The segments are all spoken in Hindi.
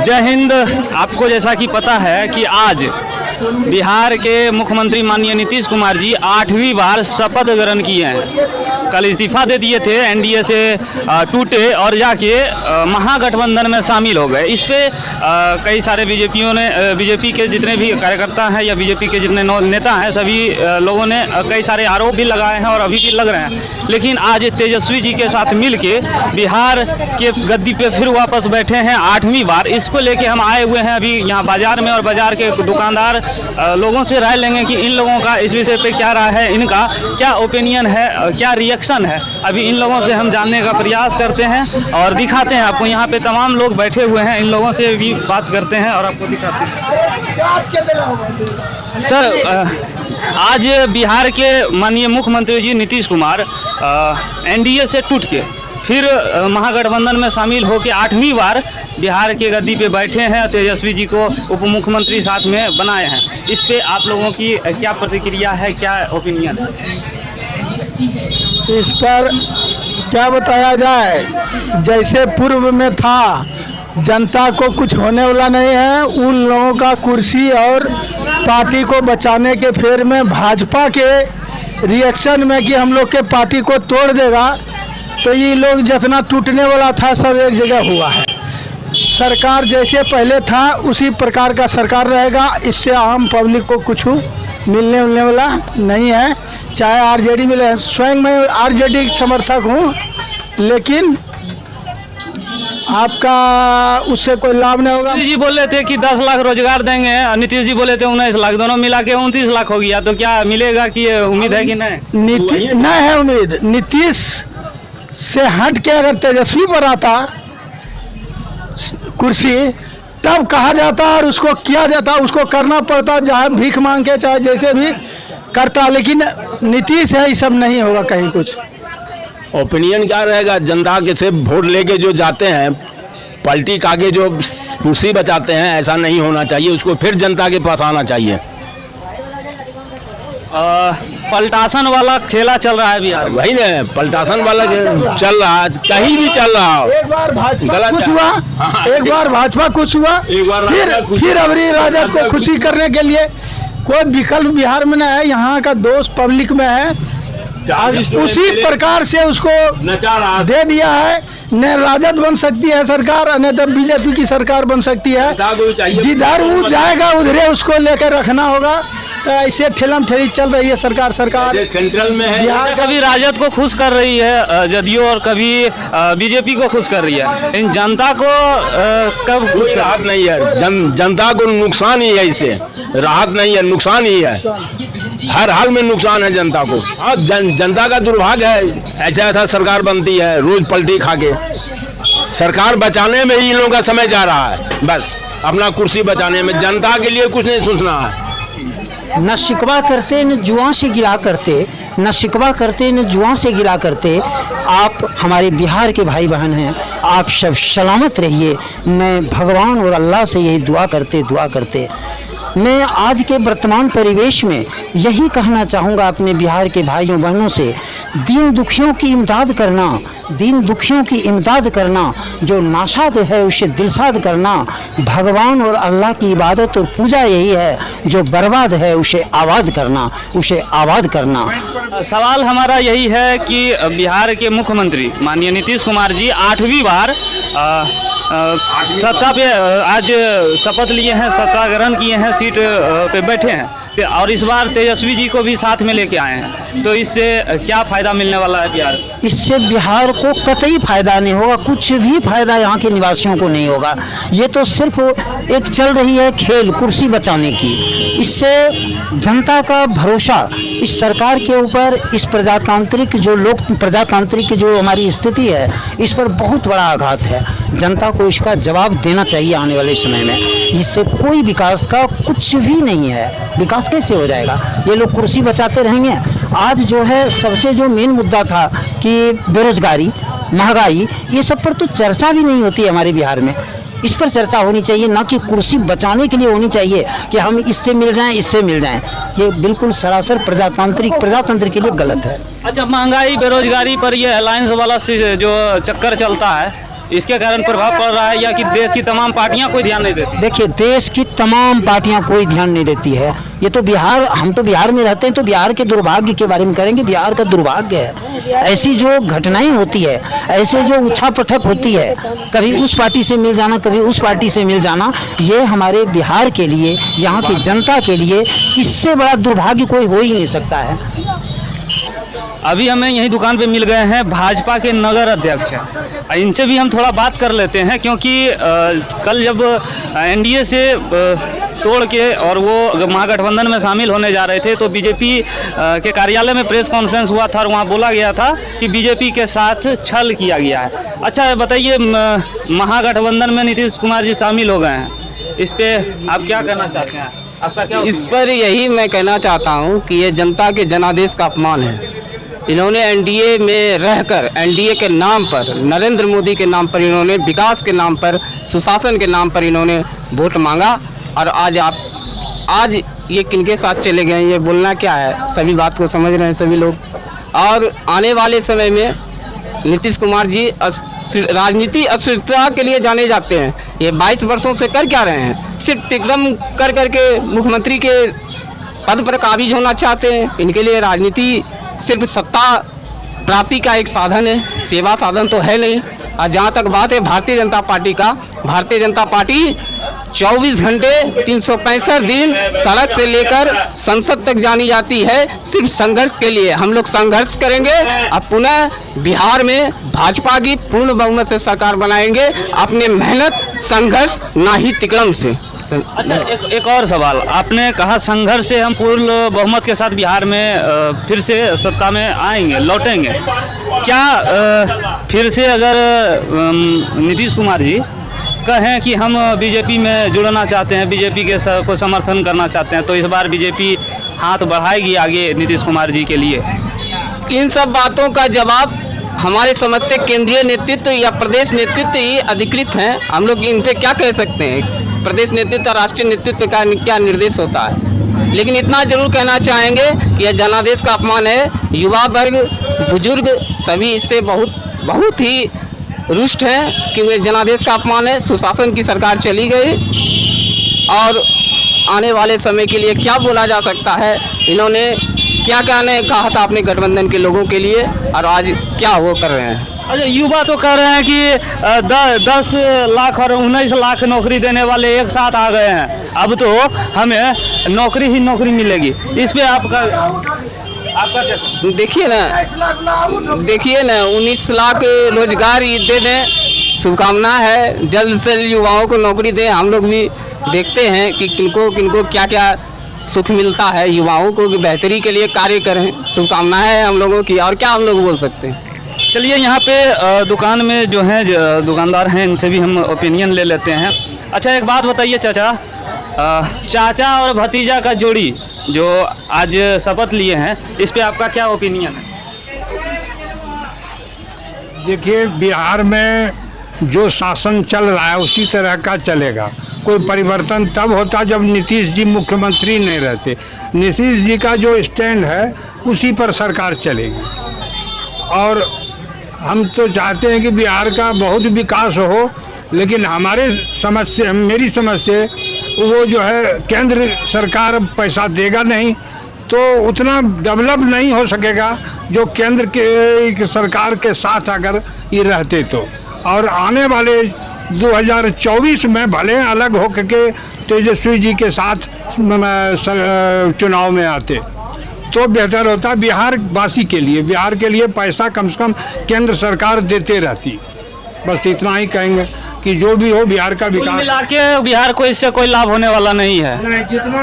जय हिंद। आपको जैसा कि पता है कि आज बिहार के मुख्यमंत्री माननीय नीतीश कुमार जी 8वीं बार शपथ ग्रहण किए हैं। कल इस्तीफा दे दिए थे, एनडीए से टूटे और जाके महागठबंधन में शामिल हो गए। इस पे कई सारे बीजेपी के जितने भी कार्यकर्ता हैं या बीजेपी के जितने नेता हैं सभी लोगों ने कई सारे आरोप भी लगाए हैं और अभी भी लग रहे हैं। लेकिन आज तेजस्वी जी के साथ मिल के बिहार के गद्दी पे फिर वापस बैठे हैं 8वीं बार। इसको लेके हम आए हुए हैं अभी यहाँ बाजार में और बाजार के दुकानदार लोगों से राय लेंगे कि इन लोगों का इस विषय पे क्या राय है, इनका क्या ओपिनियन है, क्या रिएक्शन है। अभी इन लोगों से हम जानने का प्रयास करते हैं और दिखाते हैं आपको। यहाँ पे तमाम लोग बैठे हुए हैं, इन लोगों से भी बात करते हैं और आपको दिखाते हैं। सर, आज बिहार के माननीय मुख्यमंत्री जी नीतीश कुमार एनडीए से टूट के फिर महागठबंधन में शामिल होकर 8वीं बार बिहार के गद्दी पे बैठे हैं। तेजस्वी जी को उप मुख्यमंत्री साथ में बनाए हैं। इस पे आप लोगों की क्या प्रतिक्रिया है, क्या ओपिनियन है? इस पर क्या बताया जाए, जैसे पूर्व में था जनता को कुछ होने वाला नहीं है, उन लोगों का कुर्सी और पार्टी को बचाने के फेर में भाजपा के रिएक्शन में कि हम लोग के पार्टी को तोड़ देगा, तो ये लोग जितना टूटने वाला था सब एक जगह हुआ है। सरकार जैसे पहले था उसी प्रकार का सरकार रहेगा। इससे आम पब्लिक को कुछ मिलने वाला नहीं है। चाहे आरजेडी मिले, स्वयं मैं आरजेडी समर्थक हूँ, लेकिन आपका उससे कोई लाभ नहीं होगा। जी बोले थे कि 10 लाख रोजगार देंगे, नीतीश जी बोले थे 19 लाख, दोनों मिला के 29 लाख हो गया। तो क्या मिलेगा कि उम्मीद है कि नहीं? नहीं है उम्मीद। नीतीश से हट के अगर तेजस्वी पर आता कुर्सी तब कहा जाता और उसको किया जाता, उसको करना पड़ता, जहाँ भीख मांग के चाहे जैसे भी करता। लेकिन नीतीश है, ये सब नहीं होगा कहीं कुछ। ओपिनियन क्या रहेगा? जनता के से वोट लेके जो जाते हैं, पलटी के आगे जो कुर्सी बचाते हैं, ऐसा नहीं होना चाहिए। उसको फिर जनता के पास आना चाहिए। पलटासन वाला खेला चल रहा है बिहार। वही ना, पलटासन वाला चल रहा है, कहीं भी चल रहा हो। एक बार भाजपा कुछ हुआ, एक बार भाजपा कुछ हुआ, फिर अबरी राजद को खुशी करने के लिए कोई विकल्प बिहार में नहीं है। यहाँ का दोस्त पब्लिक में है, उसी प्रकार से उसको दे दिया है। न राजद बन सकती है सरकार, न तो बीजेपी की सरकार बन सकती है। जिधर वो जाएगा उधरे उसको लेकर रखना होगा। तो ऐसे ठेलम ठेली चल रही है सरकार सेंट्रल में है। बिहार कभी राजद को खुश कर रही है जदयू और कभी बीजेपी को खुश कर रही है। इन जनता को कब कोई राहत नहीं है। जनता को नुकसान ही है, इससे राहत नहीं है, नुकसान ही है। हर हाल में नुकसान है जनता को। और जनता का दुर्भाग्य है, ऐसा सरकार बनती है रोज पलटी खा के। सरकार बचाने में ही इन लोगों का समय जा रहा है, बस अपना कुर्सी बचाने में। जनता के लिए कुछ नहीं सोचना है। न शिकवा करते न जुआ से गिला करते, न शिकवा करते न जुआ से गिला करते। आप हमारे बिहार के भाई बहन हैं, आप सब सलामत रहिए। मैं भगवान और अल्लाह से यही दुआ करते मैं आज के वर्तमान परिवेश में यही कहना चाहूँगा अपने बिहार के भाइयों बहनों से, दीन दुखियों की इमदाद करना, जो नाशाद है उसे दिलसाद करना। भगवान और अल्लाह की इबादत और पूजा यही है, जो बर्बाद है उसे आबाद करना। सवाल हमारा यही है कि बिहार के मुख्यमंत्री माननीय नीतीश कुमार जी 8वीं बार सत्ता पे आज शपथ लिए हैं, सत्ता ग्रहण किए हैं, सीट पे बैठे हैं और इस बार तेजस्वी जी को भी साथ में लेके आए हैं। तो इससे क्या फायदा मिलने वाला है बिहार? इससे बिहार को कतई फायदा नहीं होगा, कुछ भी फायदा यहाँ के निवासियों को नहीं होगा। ये तो सिर्फ एक चल रही है खेल कुर्सी बचाने की। इससे जनता का भरोसा इस सरकार के ऊपर, इस प्रजातांत्रिक जो हमारी स्थिति है, इस पर बहुत बड़ा आघात है। जनता को इसका जवाब देना चाहिए आने वाले समय में। इससे कोई विकास का कुछ भी नहीं है। विकास कैसे हो जाएगा? ये लोग कुर्सी बचाते रहेंगे। आज जो है सबसे जो मेन मुद्दा था कि बेरोजगारी, महंगाई, ये सब पर तो चर्चा भी नहीं होती हमारे बिहार में। इस पर चर्चा होनी चाहिए, ना कि कुर्सी बचाने के लिए होनी चाहिए कि हम इससे मिल जाएं। ये बिल्कुल सरासर प्रजातंत्र के लिए गलत है। अच्छा, महंगाई बेरोजगारी पर ये अलायंस वाला जो चक्कर चलता है, इसके कारण प्रभाव पड़ रहा है या कि देश की तमाम पार्टियां कोई ध्यान नहीं देती? देखिए, देश की तमाम पार्टियां कोई ध्यान नहीं देती है। ये तो बिहार, हम तो बिहार में रहते हैं, तो बिहार के दुर्भाग्य के बारे में करेंगे। बिहार का दुर्भाग्य है, ऐसी जो घटनाएं होती है, ऐसे जो उछा पटक होती है, कभी उस पार्टी से मिल जाना, कभी उस पार्टी से मिल जाना, ये हमारे बिहार के लिए, यहाँ की जनता के लिए इससे बड़ा दुर्भाग्य कोई हो ही नहीं सकता है। अभी हमें यही दुकान पे मिल गए हैं भाजपा के नगर अध्यक्ष हैं, इनसे भी हम थोड़ा बात कर लेते हैं, क्योंकि कल जब एनडीए से तोड़ के और वो महागठबंधन में शामिल होने जा रहे थे तो बीजेपी के कार्यालय में प्रेस कॉन्फ्रेंस हुआ था और वहाँ बोला गया था कि बीजेपी के साथ छल किया गया है। अच्छा बताइए, महागठबंधन में नीतीश कुमार जी शामिल हो गए हैं, इस पे आप क्या कहना चाहते हैं? आपका क्या? इस पर यही मैं कहना चाहता हूं कि ये जनता के जनादेश का अपमान है। इन्होंने एनडीए में रहकर, एनडीए के नाम पर, नरेंद्र मोदी के नाम पर, इन्होंने विकास के नाम पर, सुशासन के नाम पर इन्होंने वोट मांगा, और आज ये किनके साथ चले गए, ये बोलना क्या है? सभी बात को समझ रहे हैं सभी लोग। और आने वाले समय में नीतीश कुमार जी राजनीति अस्थिरता के लिए जाने जाते हैं। ये 22 वर्षों से कर क्या रहे हैं? सिर्फ तिकड़म कर करके मुख्यमंत्री के पद पर काबिज होना चाहते हैं। इनके लिए राजनीति सिर्फ सत्ता प्राप्ति का एक साधन है, सेवा साधन तो है नहीं। और जहाँ तक बात है भारतीय जनता पार्टी का, भारतीय जनता पार्टी 24 घंटे 365 दिन सड़क से लेकर संसद तक जानी जाती है, सिर्फ संघर्ष के लिए। हम लोग संघर्ष करेंगे, अब पुनः बिहार में भाजपा की पूर्ण बहुमत से सरकार बनाएंगे, अपने मेहनत, संघर्ष, ना ही तिकड़म से। अच्छा, एक और सवाल, आपने कहा संघर्ष से हम पूर्ण बहुमत के साथ बिहार में फिर से सत्ता में आएंगे, लौटेंगे। क्या फिर से अगर नीतीश कुमार जी कहें कि हम बीजेपी में जुड़ना चाहते हैं, बीजेपी के को समर्थन करना चाहते हैं, तो इस बार बीजेपी हाथ बढ़ाएगी आगे नीतीश कुमार जी के लिए? इन सब बातों का जवाब हमारे समझ से केंद्रीय नेतृत्व या प्रदेश नेतृत्व ही अधिकृत हैं। हम लोग इन पे क्या कह सकते हैं? प्रदेश नेतृत्व और राष्ट्रीय नेतृत्व का क्या निर्देश होता है। लेकिन इतना जरूर कहना चाहेंगे कि यह जनादेश का अपमान है। युवा वर्ग, बुजुर्ग सभी इससे बहुत ही रुष्ट हैं, क्योंकि जनादेश का अपमान है। सुशासन की सरकार चली गई और आने वाले समय के लिए क्या बोला जा सकता है? इन्होंने क्या कहने कहा था अपने गठबंधन के लोगों के लिए, और आज क्या वो कर रहे हैं? अच्छा, युवा तो कह रहे हैं कि 10 लाख और 19 लाख नौकरी देने वाले एक साथ आ गए हैं, अब तो हमें नौकरी ही नौकरी मिलेगी। इस पे आपका क्या? देखिए ना 19 लाख रोजगार दे दें, शुभकामना है, जल्द से जल्द युवाओं को नौकरी दें। हम लोग भी देखते हैं कि किनको क्या क्या सुख मिलता है, युवाओं को बेहतरी के लिए कार्य करें, शुभकामनाएं है हम लोगों की, और क्या हम लोग बोल सकते हैं। चलिए, यहाँ पे दुकान में जो हैं दुकानदार हैं, इनसे भी हम ओपिनियन ले लेते हैं। अच्छा, एक बात बताइए चाचा, चाचा और भतीजा का जोड़ी जो आज शपथ लिए हैं, इस पे आपका क्या ओपिनियन है? देखिए, बिहार में जो शासन चल रहा है उसी तरह का चलेगा। कोई परिवर्तन तब होता जब नीतीश जी मुख्यमंत्री नहीं रहते। नीतीश जी का जो स्टैंड है उसी पर सरकार चलेगी, और हम तो चाहते हैं कि बिहार का बहुत विकास हो, लेकिन मेरी समझ से वो जो है केंद्र सरकार पैसा देगा नहीं, तो उतना डेवलप नहीं हो सकेगा जो केंद्र के सरकार के साथ अगर ये रहते तो। और आने वाले 2024 में भले अलग हो के तेजस्वी जी के साथ चुनाव में आते तो बेहतर होता बिहार वासी के लिए। बिहार के लिए पैसा कम से कम केंद्र सरकार देते रहती। बस इतना ही कहेंगे कि जो भी हो बिहार का विकास, मिला के बिहार को इससे कोई लाभ होने वाला नहीं है। नहीं, जितना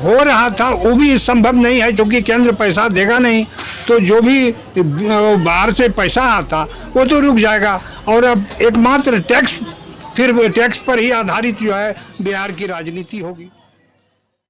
हो रहा था वो भी संभव नहीं है, क्योंकि केंद्र पैसा देगा नहीं, तो जो भी बाहर से पैसा आता वो तो रुक जाएगा। और अब एकमात्र टैक्स पर ही आधारित जो है बिहार की राजनीति होगी।